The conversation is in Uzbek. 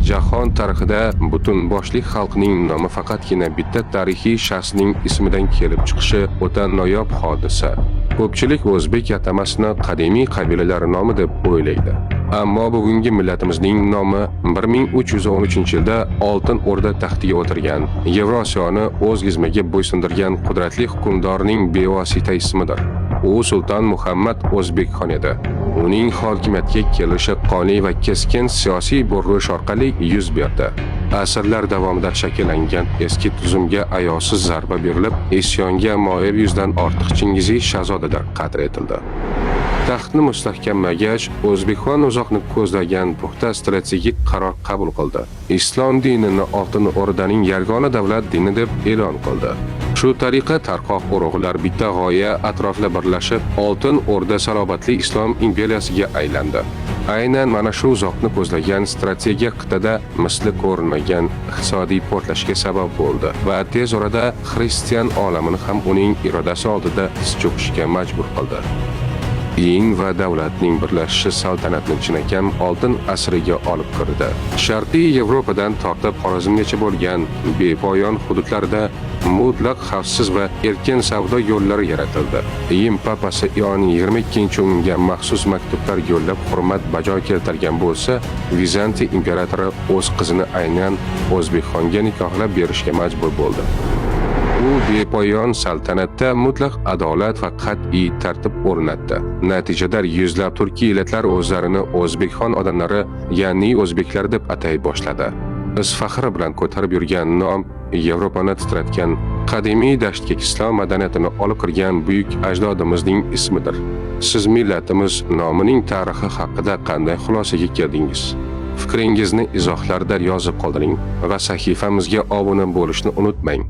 Jahon tarixida butun boshli xalqning nomi faqatgina bitta tarixiy shaxsning ismidan kelib chiqishi o'ta noyob hodisa. Ko'pchilik o'zbek atamasini qadimiy qabilalar nomi deb o'ylaydi. Ammo bugungi millatimizning nomi 1313-yilda Oltin O'rda taxtiga o'tirgan, Yevrosiyoni o'z gizmiga bo'ysundirgan qudratli hukmdorning bevosita ismidir. U Sulton Muhammad O'zbekxon edi. Uning hokimiyatga kelishi qonli va keskin siyosiy burilish orqali yuz berdi. Asrlar davomida shakllangan eski tuzumga ayovsiz zarba berilib, isyonga moyil 100 dan ortiq Chingiziy shahzodalar qatl etildi. Taxtni mustahkamlagach, O'zbekxon uzoqni ko'zlagan puxta strategik qaror qabul qildi. Islom dinini Oltin O'rdaning yagona davlat dini deb e'lon qildi. Shu tariqa tarqoq urug'lar bitta g'oya atrofida birlashib, Oltin O'rda salobatli islom imperiyasiga aylandi. Aynan mana shu uzoqni ko'zlagan strategiya qit'ada misli ko'rilmagan iqtisodiy portlashga sabab bo'ldi va tez orada xristian olamini ham uning irodasi oldida tiz cho'kishga majbur qildi. Din va davlatning birlashishi saltanatni chinakam oltin asriga olib kirdi. Sharqiy Yevropadan tortib Xorazmgacha bo'lgan bepoyon hududlarda mutlaq xavfsiz va erkin savdo yo'llari yaratildi. Rim papasi Ion 22-unga maxsus maktublar yo'llab hurmat bajo keltirgan bo'lsa, Vizantiya imperatori o'z qizini aynan O'zbekxonga nikohlab berishga majbur bo'ldi. U bepoyon saltanatda mutlaq adolat va qat'iy tartib o'rnatdi. Natijada yuzlab turkiy millatlar o'zlarini O'zbekxon odamlari, ya'ni o'zbeklar deb atay boshladi. Biz faxri bilan ko'tarib yurgan nom Yevropani titratgan, qadimiy dashtga islom madaniyatini olib kirgan buyuk ajdodimizning ismidir. Siz millatimiz nomining tarixi haqida qanday xulosaga keldingiz? Fikringizni izohlarda yozib qoldiring va sahifamizga obuna bo'lishni unutmang.